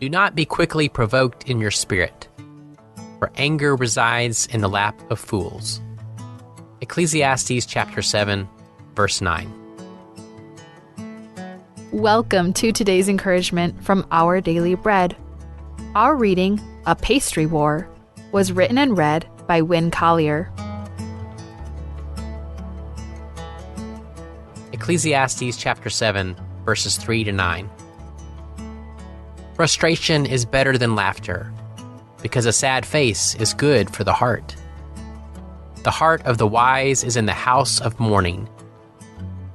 Do not be quickly provoked in your spirit, for anger resides in the lap of fools. Ecclesiastes chapter 7, verse 9. Welcome to today's encouragement from Our Daily Bread. Our reading, A Pastry War, was written and read by Wynne Collier. Ecclesiastes chapter 7, verses 3 to 9. Frustration is better than laughter, because a sad face is good for the heart. The heart of the wise is in the house of mourning,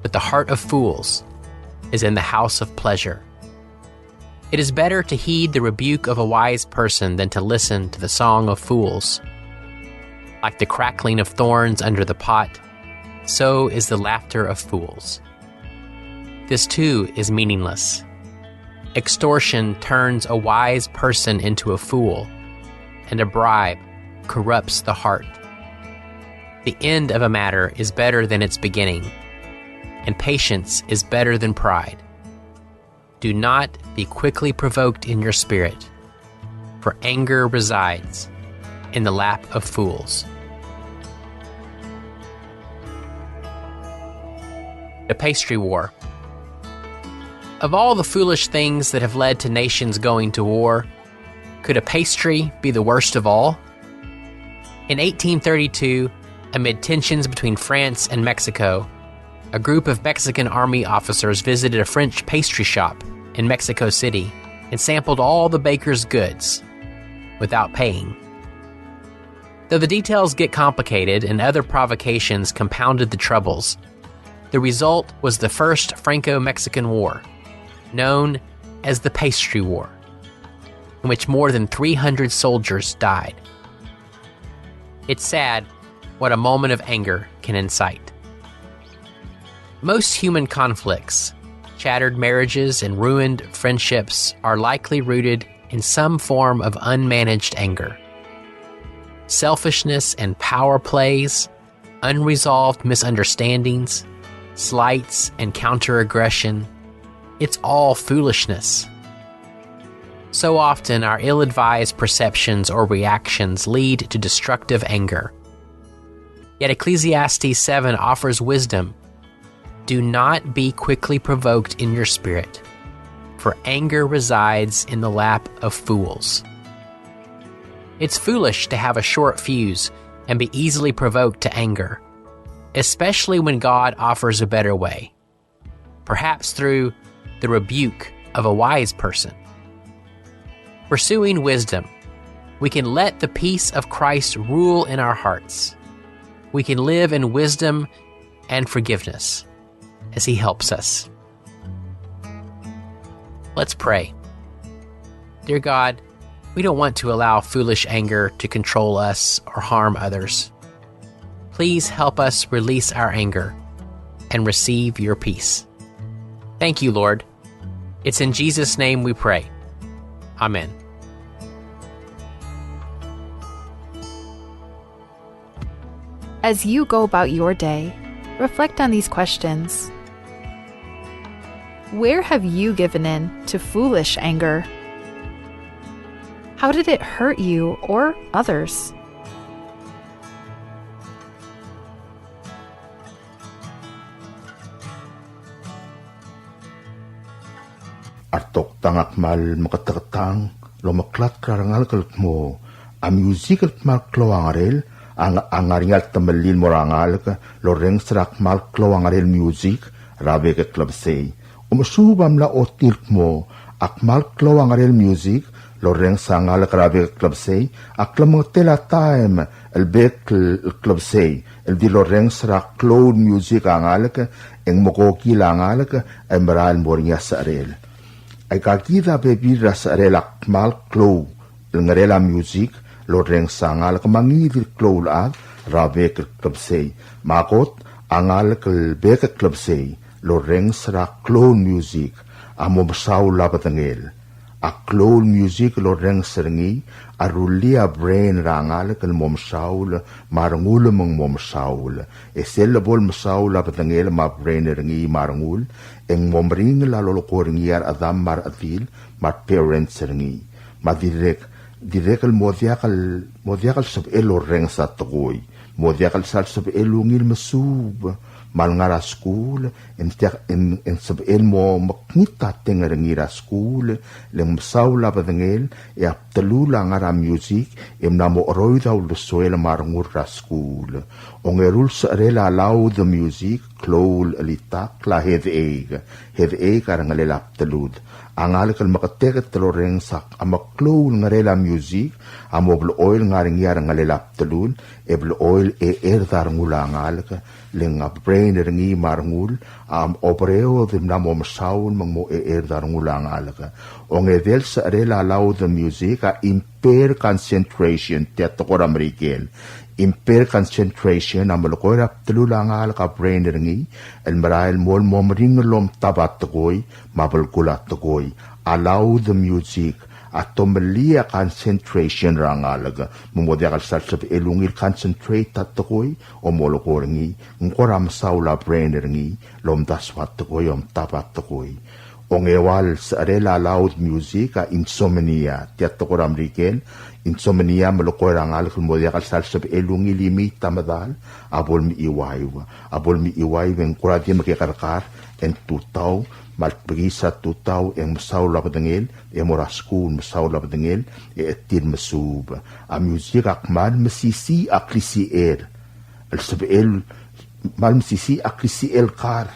but the heart of fools is in the house of pleasure. It is better to heed the rebuke of a wise person than to listen to the song of fools. Like the crackling of thorns under the pot, so is the laughter of fools. This too is meaningless. Extortion turns a wise person into a fool, and a bribe corrupts the heart. The end of a matter is better than its beginning, and patience is better than pride. Do not be quickly provoked in your spirit, for anger resides in the lap of fools. The Pastry War. Of all the foolish things that have led to nations going to war, could a pastry be the worst of all? In 1832, amid tensions between France and Mexico, a group of Mexican army officers visited a French pastry shop in Mexico City and sampled all the baker's goods without paying. Though the details get complicated and other provocations compounded the troubles, the result was the First Franco-Mexican War, known as the Pastry War, in which more than 300 soldiers died. It's sad what a moment of anger can incite. Most human conflicts, shattered marriages, and ruined friendships are likely rooted in some form of unmanaged anger. Selfishness and power plays, unresolved misunderstandings, slights and counter-aggression, it's all foolishness. So often our ill-advised perceptions or reactions lead to destructive anger. Yet Ecclesiastes 7 offers wisdom. Do not be quickly provoked in your spirit, for anger resides in the lap of fools. It's foolish to have a short fuse and be easily provoked to anger, especially when God offers a better way, perhaps through the rebuke of a wise person. Pursuing wisdom, we can let the peace of Christ rule in our hearts. We can live in wisdom and forgiveness as He helps us. Let's pray. Dear God, we don't want to allow foolish anger to control us or harm others. Please help us release our anger and receive your peace. Thank you, Lord. It's in Jesus' name we pray. Amen. As you go about your day, reflect on these questions. Where have you given in to foolish anger? How did it hurt you or others? Artok tangak mal makatakatang lomaklat karangal kalat mo a music at mal kloangarel ang angaringal tamalil morangal ka loreng serak mal kloangarel music rabe ka club say umusubam la otilk mo ak mal kloangarel music loreng sangal ka rabe ka club say ak lamang tela time el bek club say el di loreng serak cloud music angal ka eng mokoki langal ka emeral moringa sarel ay kakita bebi rasa relak mal klow ngarela music loreng sangal kamangidir klow ag rabe club say makot angal kelbe club say loreng sra klow music amo basaw labatangel Aklol music lo reng serengi arulia brain rangal kal mom saul marngul mong mom saul esel bol saul abtangel ma brain rengi marngul eng mom ring la lo ko ringiar adam mar atil mar parents serengi ma direk al modiakal sab elo reng sa toy modiakal sal sab elungil masub mal ngara school en sab el mo maknita tenga ngira school leng saula badengel e aptelula ngara music em namo roida ul soela marngur ra school ongerul sarela allow the music klol alita kla head egg arangalela aptelud angal kal makatek teloreng sak amaklol ngarela music amobl oil ngaring yar ngalela aptelud ebl oil dar ngulangal leng brain rengi marngul obreo dim namo saul mo dar ngulangal ongedel sarela allow the music a impair concentration teatokor amerikel impair concentration amalokora tululangal ka brain rengi el marail mol momring lom tabat toy mabel kulat toy allow the music atomelia concentration rangalaga mumodiakal salsab elungil concentrate tatoy o molokoringi ngoram saula brain rengi lom daswat toy om tabat toy ongewal sarela loud music a insomnia teatokor amerikel insomnia malokor rangal modiakal salsab elungi limit tamadal abol mi iwai wen kuradi makikarkar en tutaw malpagisa tutaw en masaula badengel e moraskun masaula badengel e etin masub a music akmal masisi aklisi el sabel mal masisi aklisi kar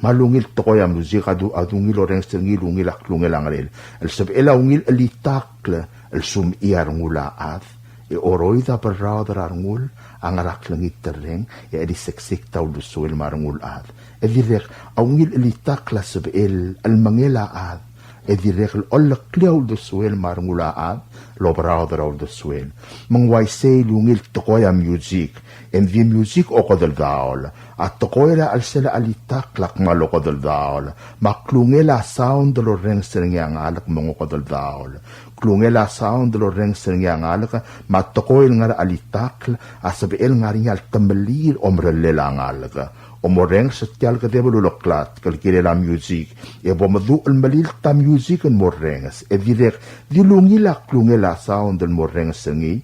malungil tokoy am music adungil oreng stengil ungil aklungil angalel el sabel ungil elitakle el sum iar ngulaat e oroida parradar ngul angarak langit tereng e edi seksik taw lusuel marngul ad e direk awngil elitak la sabel al mangela ad e direk ol kliaw lusuel marngula ad lo parradar lusuel mangway say lungil tokoy am music en vi music o kodel daol at tokoy la al sela alitak lak malo kodel daol maklungela sound lo reng sereng yang alak mongo kodel daol klungela sound lo reng sereng yang alak matokoy ngar alitak asabel ngarinyal tembelir omrelela ngalak omoreng setial ka debolo loklat kalkire la music e bomadu al malil ta music en morengs e direk dilungila klungela sound del morengs sengi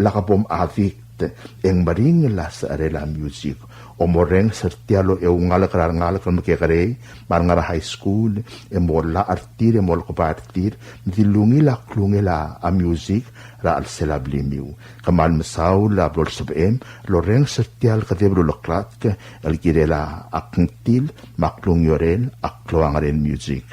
lakabom avik eng maring la sa arela music o moreng sertialo e ungala makekare marngara high school e mola artir e mol ko partir dilungi la klungela a music ra al selablimiu kamal masaw la blol sabem loreng sertial kadebro loklat el girela akntil maklung yorel akloangaren music.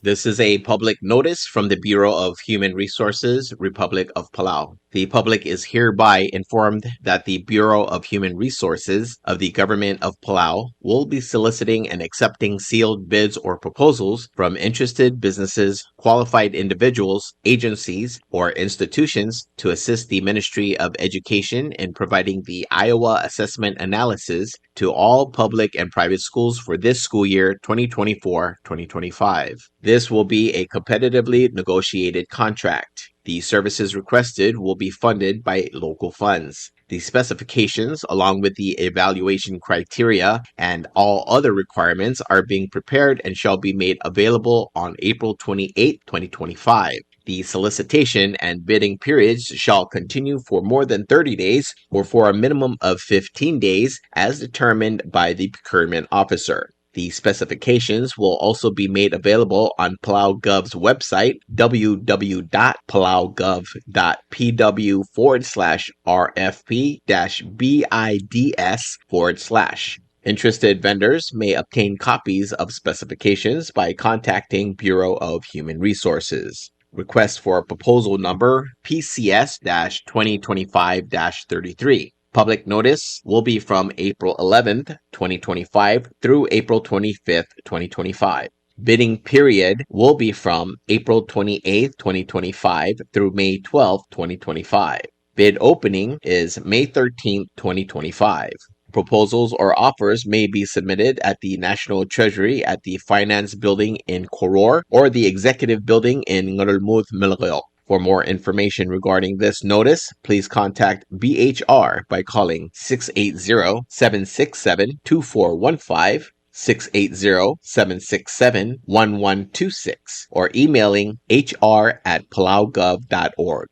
This is a public notice from the Bureau of Human Resources, Republic of Palau. The public is hereby informed that the Bureau of Human Resources of the Government of Palau will be soliciting and accepting sealed bids or proposals from interested businesses, qualified individuals, agencies, or institutions to assist the Ministry of Education in providing the Iowa Assessment Analysis to all public and private schools for this school year 2024-2025. This will be a competitively negotiated contract. The services requested will be funded by local funds. The specifications, along with the evaluation criteria and all other requirements, are being prepared and shall be made available on April 28, 2025. The solicitation and bidding periods shall continue for more than 30 days or for a minimum of 15 days as determined by the procurement officer. The specifications will also be made available on PalauGov's website, www.palauGov.pw/RFP-BIDS/. Interested vendors may obtain copies of specifications by contacting Bureau of Human Resources. Request for proposal number PCS-2025-33. Public notice will be from April 11th, 2025 through April 25th, 2025. Bidding period will be from April 28th, 2025 through May 12th, 2025. Bid opening is May 13th, 2025. Proposals or offers may be submitted at the National Treasury at the Finance Building in Koror or the Executive Building in Ngurulmud, Milgil. For more information regarding this notice, please contact BHR by calling 680-767-2415, 680-767-1126, or emailing hr@palaugov.org.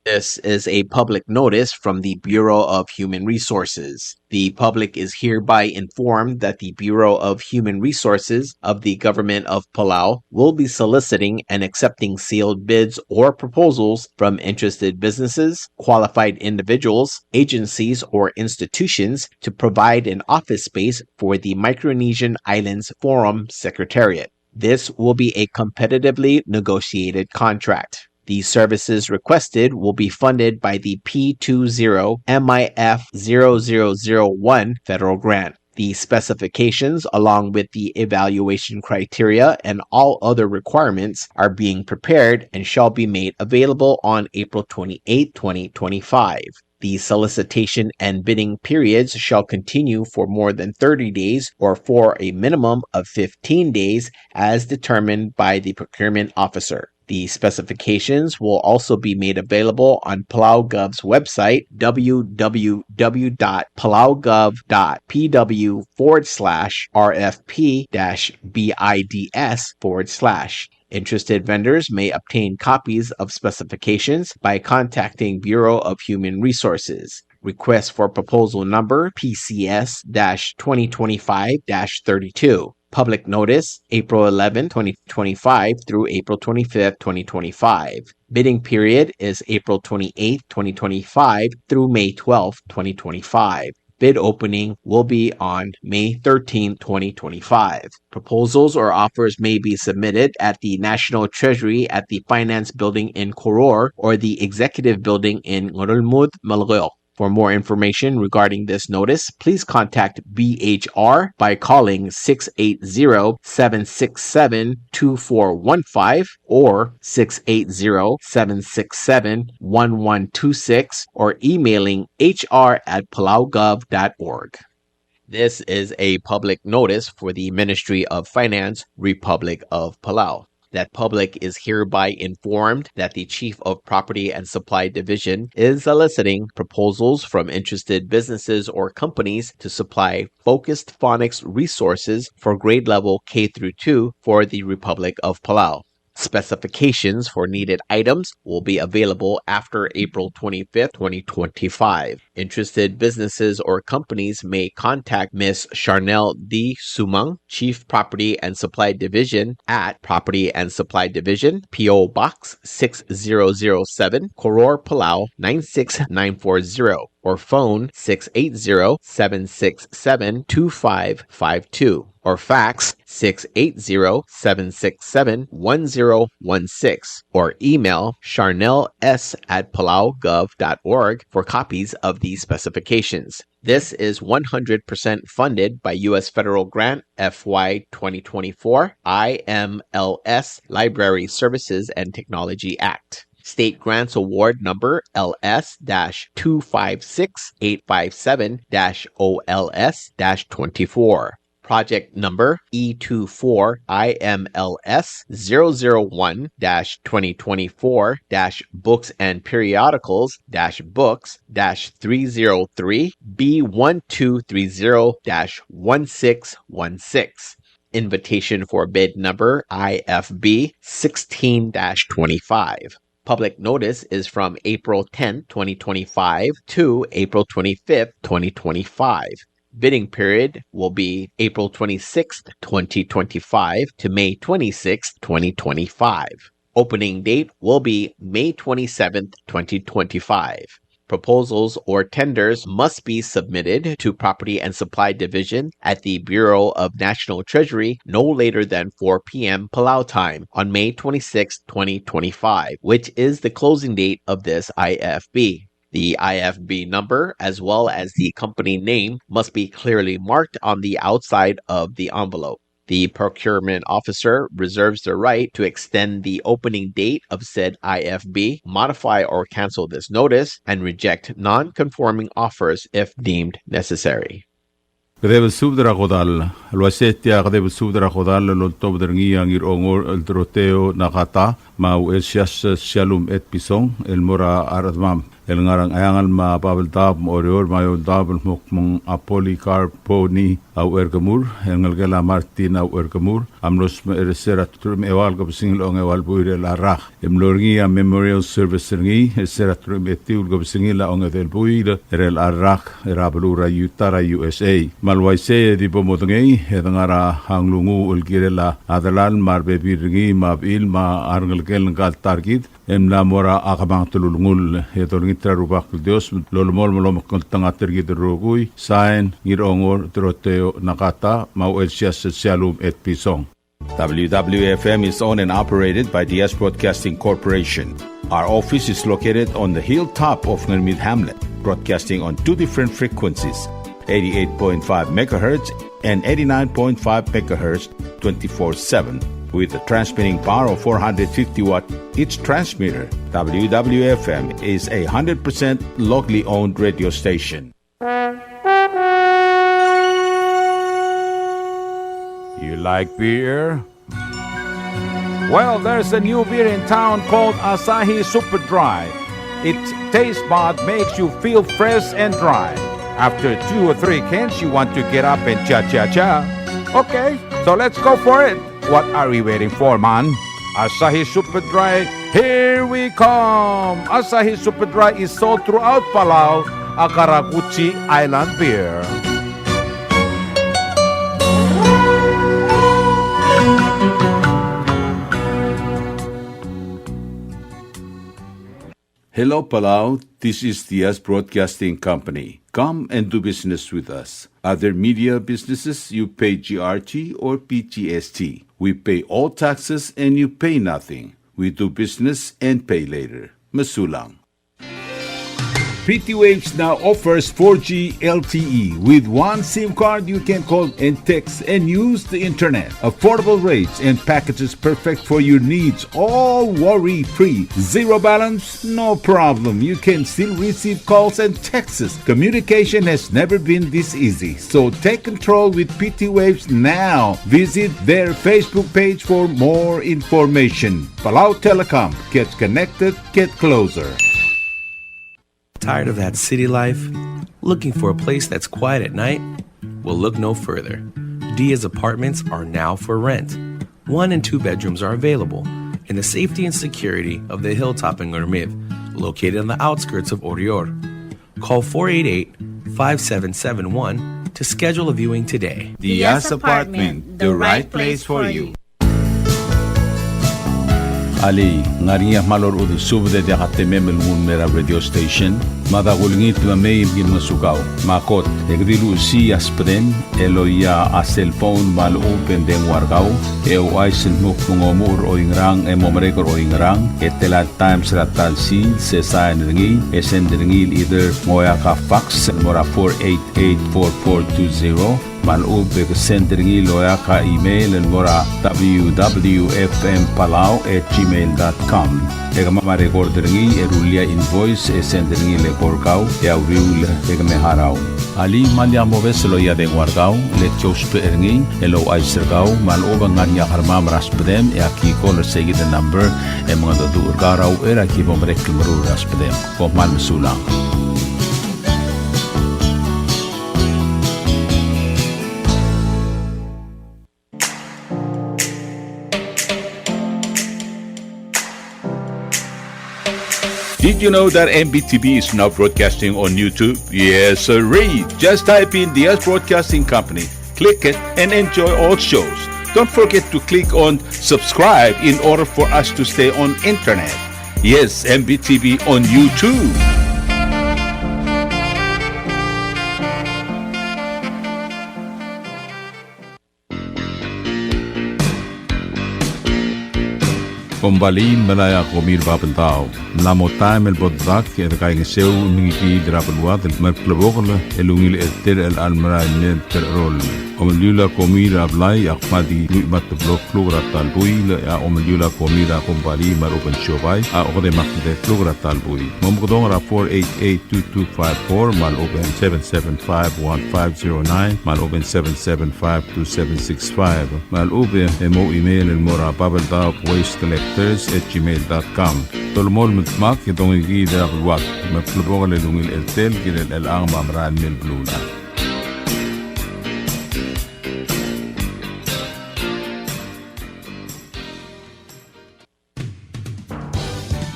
This is a public notice from the Bureau of Human Resources. The public is hereby informed that the Bureau of Human Resources of the Government of Palau will be soliciting and accepting sealed bids or proposals from interested businesses, qualified individuals, agencies, or institutions to provide an office space for the Micronesian Islands Forum Secretariat. This will be a competitively negotiated contract. The services requested will be funded by the P20 MIF 0001 federal grant. The specifications, along with the evaluation criteria and all other requirements, are being prepared and shall be made available on April 28, 2025. The solicitation and bidding periods shall continue for more than 30 days or for a minimum of 15 days as determined by the procurement officer. The specifications will also be made available on PalauGov's website, www.palaugov.pw/RFP-BIDS/. Interested vendors may obtain copies of specifications by contacting Bureau of Human Resources. Request for proposal number PCS-2025-32. Public notice, April 11, 2025 through April 25, 2025. Bidding period is April 28, 2025 through May 12, 2025. Bid opening will be on May 13, 2025. Proposals or offers may be submitted at the National Treasury at the Finance Building in Koror or the Executive Building in Ngurulmud, Milgil. For more information regarding this notice, please contact BHR by calling 680-767-2415 or 680-767-1126 or emailing hr@palaugov.org. This is a public notice for the Ministry of Finance, Republic of Palau. That public is hereby informed that the Chief of Property and Supply Division is soliciting proposals from interested businesses or companies to supply focused phonics resources for grade level K through 2 for the Republic of Palau. Specifications for needed items will be available after April 25, 2025. Interested businesses or companies may contact Ms. Charnel D. Sumang, Chief Property and Supply Division at Property and Supply Division, P.O. Box 6007, Koror, Palau 96940, or phone 680-767-2552. Or fax 680-767-1016 or email charnels@palaugov.org for copies of these specifications. This is 100% funded by U.S. Federal Grant FY 2024 IMLS Library Services and Technology Act. State Grants Award Number LS-256857-OLS-24. Project Number E24 IMLS 001-2024-Books and Periodicals-Books-303 B1230-1616. Invitation for bid number IFB 16-25. Public notice is from April 10, 2025 to April 25, 2025. Bidding period will be April 26, 2025 to May 26, 2025. Opening date will be May 27, 2025. Proposals or tenders must be submitted to Property and Supply Division at the Bureau of National Treasury no later than 4 p.m. Palau time on May 26, 2025, which is the closing date of this IFB. The IFB number, as well as the company name, must be clearly marked on the outside of the envelope. The procurement officer reserves the right to extend the opening date of said IFB, modify or cancel this notice, and reject non-conforming offers if deemed necessary. Kadebel subdra kodal, alwasetia kadebel subdra kodal loltob derngi ang irongor el troteo nakata mau el shalom et pisong el mora aradmam el ngarang ayangal ma pabaltab orior mayo dabel mokmong apolicarponi au ergamur el ngalgela martin au ergamur amlos ereserat trum ewal gobsingil ong ewal buire la rah emlorngi a memorial service ngi eserat trum etul gobsingil ong edel buire erel arrak erabelura utara USA malwaise di pomodngi edangara hanglungu ulgirela adalan marbebirngi mabil ma arngalgel ngal targid emla mora akabang tulungul etorngi trarubak Dios lolmol molom tanga tergid rogui sain ngirongor troteo nakata mau elsias shalom et pisong. WWFM is owned and operated by DS Broadcasting Corporation. Our office is located on the hilltop of Ngermid Hamlet, broadcasting on two different frequencies, 88.5 MHz and 89.5 MHz 24/7. With a transmitting power of 450 watt each transmitter, WWFM is a 100% locally owned radio station. You like beer? Well, there's a new beer in town called Asahi Super Dry. Its taste bud makes you feel fresh and dry. After 2 or 3 cans, you want to get up and cha-cha-cha. Okay, so let's go for it. What are we waiting for, man? Asahi Super Dry, here we come! Asahi Super Dry is sold throughout Palau, a Karaguchi Island beer. Hello, Palau. This is DS Broadcasting Company. Come and do business with us. Other media businesses, you pay GRT or PTST. We pay all taxes and you pay nothing. We do business and pay later. Masulang. PT Waves now offers 4G LTE. With one SIM card, you can call and text and use the internet. Affordable rates and packages perfect for your needs. All worry-free. Zero balance? No problem. You can still receive calls and texts. Communication has never been this easy. So take control with PT Waves now. Visit their Facebook page for more information. Palau Telecom. Get connected, get closer. Tired of that city life? Looking for a place that's quiet at night? Well, look no further. Dia's apartments are now for rent. 1 and 2 bedrooms are available in the safety and security of the hilltop in Ngermid, located on the outskirts of Orior. Call 488-5771 to schedule a viewing today. Dia's Apartment, the right place for you. Ali, ngariya malor udu subde de hatemem mun mera radio station. Madagulngit mamay im masukaw. Makot, egdilu si aspren, eloya a cellphone mal open den wargaw. Ay sinmuk mungomur o ingrang, momrekor o ingrang. Etelat times ratal si, sesayan ringi, esendringil either moya ka fax, mora 488-4420. Malub sendringi loya ka email and mora www.fmpalau@gmail.com. Ega mama recorderingi erulia invoice sendringi le porkau ya uriul ega meharau. Ali malya moves loya de wargau le chospe eringi elo aisergau maluba nganya harma raspedem ya ki call say the number e mga do urgarau era ki bomrek mru raspedem ko man sulang. Did you know that MBTV is now broadcasting on YouTube? Yes, sirree. Just type in DS Broadcasting Company, click it, and enjoy all shows. Don't forget to click on subscribe in order for us to stay on internet. Yes, MBTV on YouTube. Kembali melaya komir babentau. Namo time el bodrak e kaing seu ningi drapelwa del merklebogle elungil eter el almra net rol. Omeljula komira ablay akmadi luimat blok plugra talbui la omeljula komira kumbali maruben shobay ode makde plugra talbui. Momgodong ra 488-2254 mal open 775-1509 mal open 775-2765 mal ube mo email el mora bubbledog@wastecollectors@gmail.com. Tolmol mutmak itong igida wak mapluboga le lungil eltel gilel el ang mamran mil blula.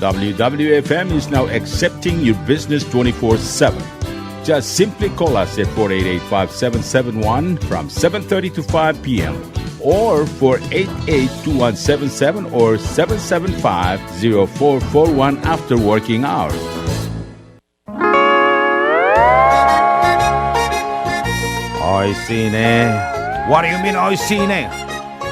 WWFM is now accepting your business 24/7. Just simply call us at 488-5771 from 7:30 to 5 p.m. or 488-2177 or 775-0441 after working hours. Oi sine. What do you mean oi sine?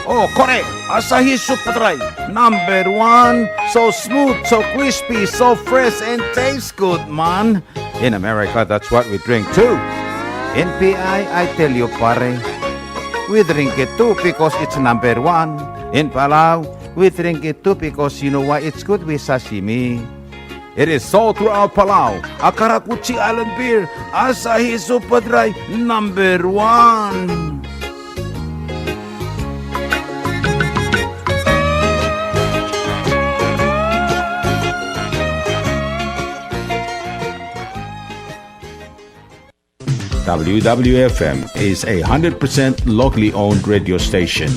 Oh, correct. Asahi Super Dry. Number 1. So smooth, so crispy, so fresh, and tastes good, man. In America, that's what we drink too. In PI, I tell you, pare, we drink it too because it's number 1. In Palau, we drink it too because you know why it's good with sashimi. It is sold throughout Palau. Akarakuchi Island beer, Asahi Super Dry, number 1. WWFM is a 100% locally owned radio station.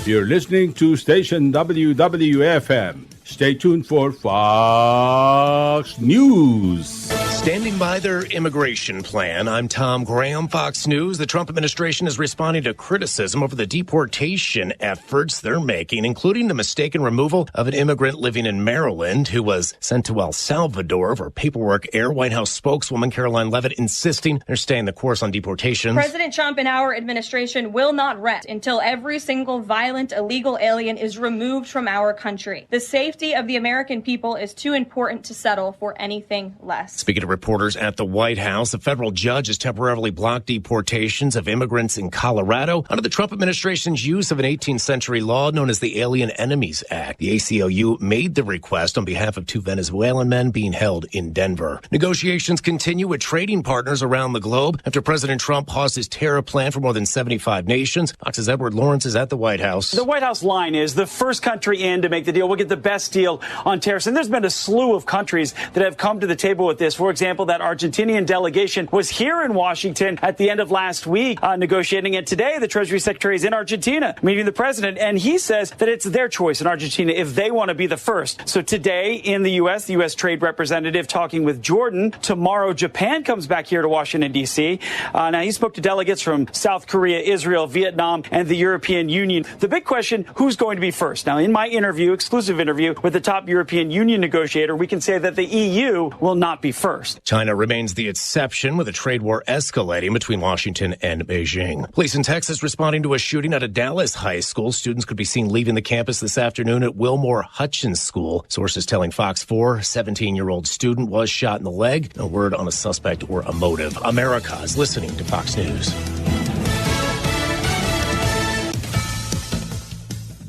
You're listening to station WWFM. Stay tuned for Fox News. Standing by their immigration plan, I'm Tom Graham, Fox News. The Trump administration is responding to criticism over the deportation efforts they're making, including the mistaken removal of an immigrant living in Maryland who was sent to El Salvador for paperwork error. White House spokeswoman Caroline Leavitt insisting they're staying the course on deportations. President Trump and our administration will not rest until every single violent, illegal alien is removed from our country. The safety of the American people is too important to settle for anything less. Speaking to reporters at the White House, a federal judge has temporarily blocked deportations of immigrants in Colorado under the Trump administration's use of an 18th century law known as the Alien Enemies Act. The ACLU made the request on behalf of 2 Venezuelan men being held in Denver. Negotiations continue with trading partners around the globe after President Trump paused his tariff plan for more than 75 nations. Fox's Edward Lawrence is at the White House. The White House line is the first country in to make the deal will get the best deal on tariffs. And there's been a slew of countries that have come to the table with this. For example, that Argentinian delegation was here in Washington at the end of last week negotiating. And today, the Treasury Secretary is in Argentina meeting the president. And he says that it's their choice in Argentina if they want to be the first. So today in the U.S., the U.S. Trade Representative talking with Jordan. Tomorrow, Japan comes back here to Washington, D.C. Now, he spoke to delegates from South Korea, Israel, Vietnam, and the European Union. The big question, who's going to be first? Now, in my exclusive interview with the top European Union negotiator, we can say that the EU will not be first. China remains the exception, with a trade war escalating between Washington and Beijing. Police in Texas responding to a shooting at a Dallas high school. Students could be seen leaving the campus this afternoon at Wilmore Hutchins School. Sources telling Fox 4, 17-year-old student was shot in the leg. No word on a suspect or a motive. America is listening to Fox News.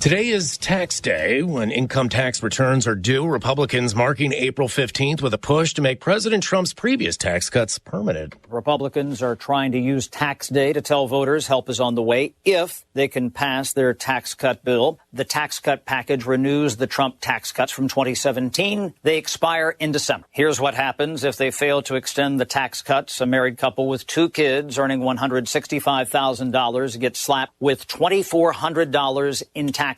Today is tax day. When income tax returns are due, Republicans marking April 15th with a push to make President Trump's previous tax cuts permanent. Republicans are trying to use tax day to tell voters help is on the way if they can pass their tax cut bill. The tax cut package renews the Trump tax cuts from 2017. They expire in December. Here's what happens if they fail to extend the tax cuts. A married couple with 2 kids earning $165,000 gets slapped with $2,400 in taxes.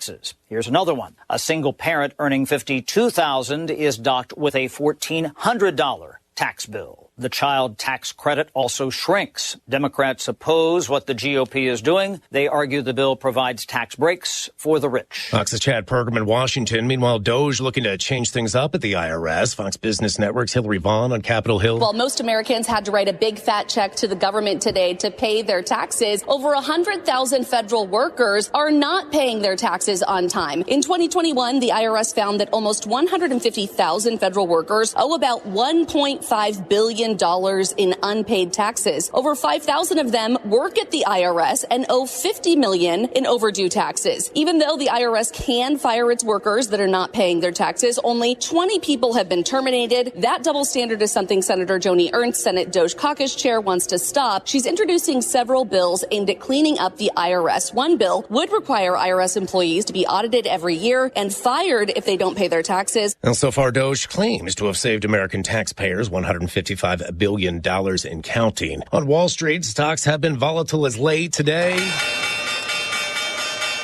Here's another one. A single parent earning $52,000 is docked with a $1,400 tax bill. The child tax credit also shrinks. Democrats oppose what the GOP is doing. They argue the bill provides tax breaks for the rich. Fox's Chad Pergram in Washington. Meanwhile, DOJ looking to change things up at the IRS. Fox Business Network's Hillary Vaughn on Capitol Hill. Well, most Americans had to write a big fat check to the government today to pay their taxes. Over 100,000 federal workers are not paying their taxes on time. In 2021, the IRS found that almost 150,000 federal workers owe about $1.5 billion billion in unpaid taxes. Over 5,000 of them work at the IRS and owe $50 million in overdue taxes. Even though the IRS can fire its workers that are not paying their taxes, only 20 people have been terminated. That double standard is something Senator Joni Ernst, Senate Doge Caucus Chair, wants to stop. She's introducing several bills aimed at cleaning up the IRS. One bill would require IRS employees to be audited every year and fired if they don't pay their taxes. And so far, Doge claims to have saved American taxpayers $155 billion and counting. On Wall Street, stocks have been volatile as late today.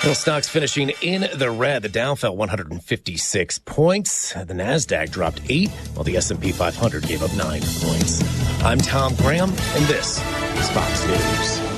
Well, stocks finishing in the red. The Dow fell 156 points. The NASDAQ dropped 8, while the S&P 500 gave up 9 points. I'm Tom Graham, and this is Fox News.